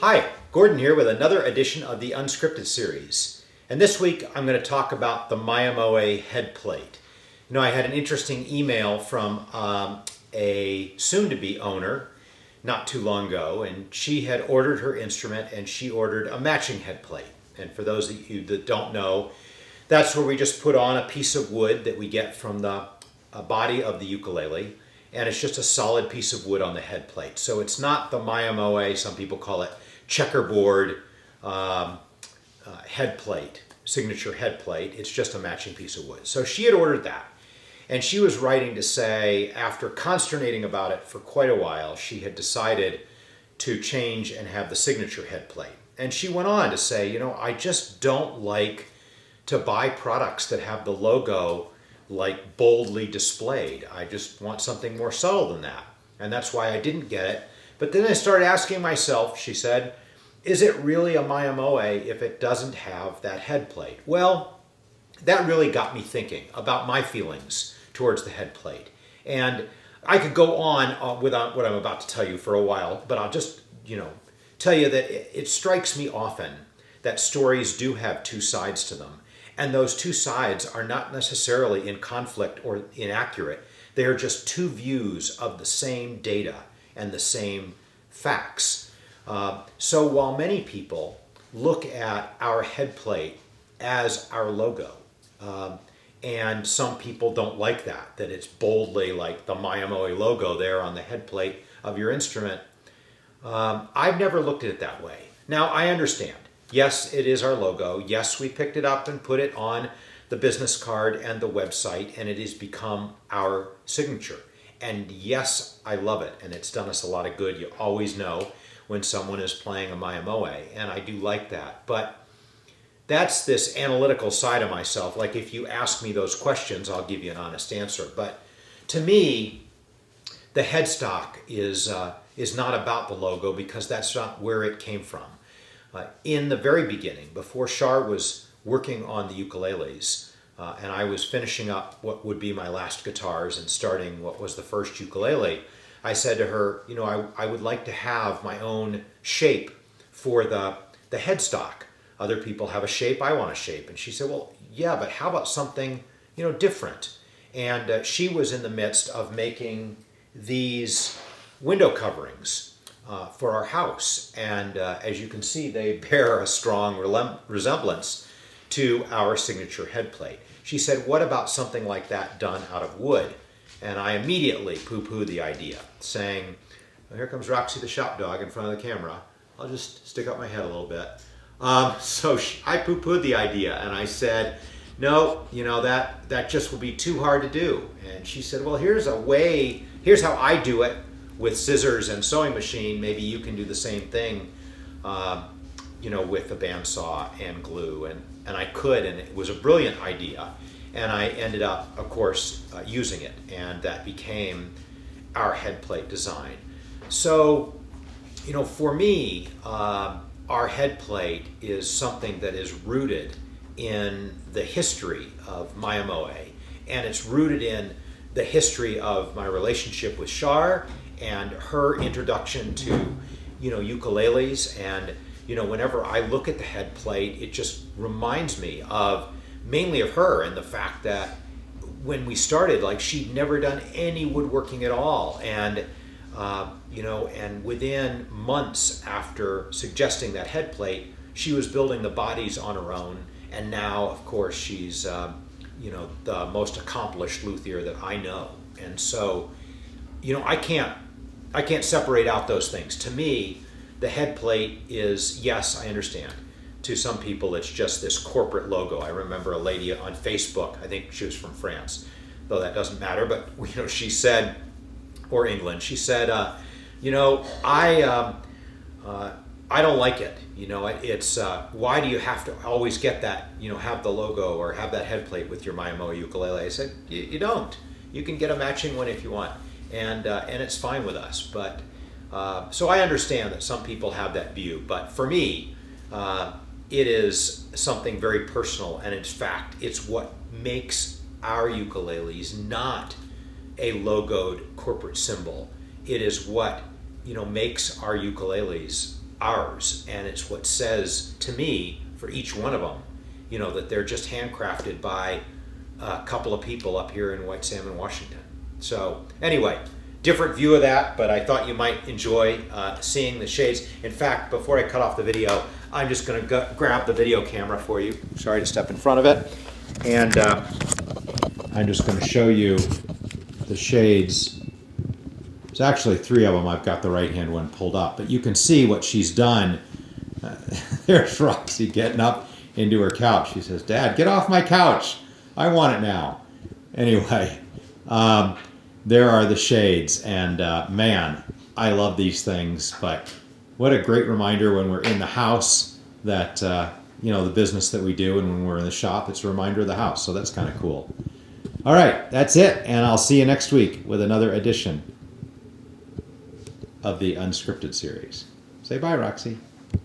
Hi, Gordon here with another edition of the Unscripted Series. And this week I'm going to talk about the Mayamoe Headplate. You know, I had an interesting email from a soon-to-be owner not too long ago, and she had ordered her instrument and she ordered a matching headplate. And for those of you that don't know, that's where we just put on a piece of wood that we get from the body of the ukulele, and it's just a solid piece of wood on the headplate. So it's not the Mayamoe, some people call it checkerboard headplate, signature headplate. It's just a matching piece of wood. So she had ordered that. And she was writing to say, after consternating about it for quite a while, she had decided to change and have the signature headplate. And she went on to say, you know, I just don't like to buy products that have the logo like boldly displayed. I just want something more subtle than that. And that's why I didn't get it. But then I started asking myself, she said, is it really a Mayamoe if it doesn't have that headplate? Well, that really got me thinking about my feelings towards the headplate. And I could go on without what I'm about to tell you for a while, but I'll just, tell you that it strikes me often that stories do have two sides to them. And those two sides are not necessarily in conflict or inaccurate. They are just two views of the same data and the same facts. So while many people look at our headplate as our logo, and some people don't like that it's boldly like the Mayamoe logo there on the headplate of your instrument, I've never looked at it that way. Now, I understand. Yes, it is our logo. Yes, we picked it up and put it on the business card and the website, and it has become our signature. And yes, I love it, and it's done us a lot of good. You always know when someone is playing a Mayamoe, and I do like that. But that's this analytical side of myself. Like, if you ask me those questions, I'll give you an honest answer. But to me, the headstock is not about the logo, because that's not where it came from. In the very beginning, before Shar was working on the ukuleles, and I was finishing up what would be my last guitars and starting what was the first ukulele, I said to her, I would like to have my own shape for the headstock. Other people have a shape, I want a shape. And she said, well, yeah, but how about something, different? And she was in the midst of making these window coverings for our house. And as you can see, they bear a strong resemblance to our signature headplate. She said, what about something like that done out of wood? And I immediately poo-pooed the idea, saying, well, here comes Roxy the shop dog in front of the camera. I'll just stick up my head a little bit. So I poo-pooed the idea, and I said, no, that just will be too hard to do. And she said, well, here's how I do it with scissors and sewing machine. Maybe you can do the same thing, with a bandsaw and glue. And I could, and it was a brilliant idea. And I ended up, of course, using it, and that became our headplate design. So, for me, our headplate is something that is rooted in the history of Mayamoe, and it's rooted in the history of my relationship with Shar and her introduction to, ukuleles. And, whenever I look at the headplate, it just reminds me mainly of her, and the fact that when we started, she'd never done any woodworking at all. And and within months after suggesting that headplate, she was building the bodies on her own. And now, of course, she's, the most accomplished luthier that I know. And so, I can't separate out those things. To me, the headplate is, yes, I understand. To some people, it's just this corporate logo. I remember a lady on Facebook, I think she was from France, though that doesn't matter, but, she said, or England, she said, I don't like it. It's why do you have to always get that, have the logo or have that headplate with your Mayamoe ukulele? I said, you don't. You can get a matching one if you want, and it's fine with us. But so I understand that some people have that view, but for me, it is something very personal, and in fact, it's what makes our ukuleles not a logoed corporate symbol. It is what makes our ukuleles ours, and it's what says to me for each one of them, you know, that they're just handcrafted by a couple of people up here in White Salmon, Washington. So anyway, different view of that, but I thought you might enjoy seeing the shades. In fact, before I cut off the video, I'm just going to grab the video camera for you. Sorry to step in front of it. And I'm just going to show you the shades. There's actually 3 of them. I've got the right-hand one pulled up, but you can see what she's done. There's Roxy getting up into her couch. She says, "Dad, get off my couch. I want it now." Anyway, there are the shades, and man, I love these things, but what a great reminder when we're in the house that, you know, the business that we do, and when we're in the shop, it's a reminder of the house, so that's kind of cool. All right, that's it, and I'll see you next week with another edition of the Unscripted series. Say bye, Roxy.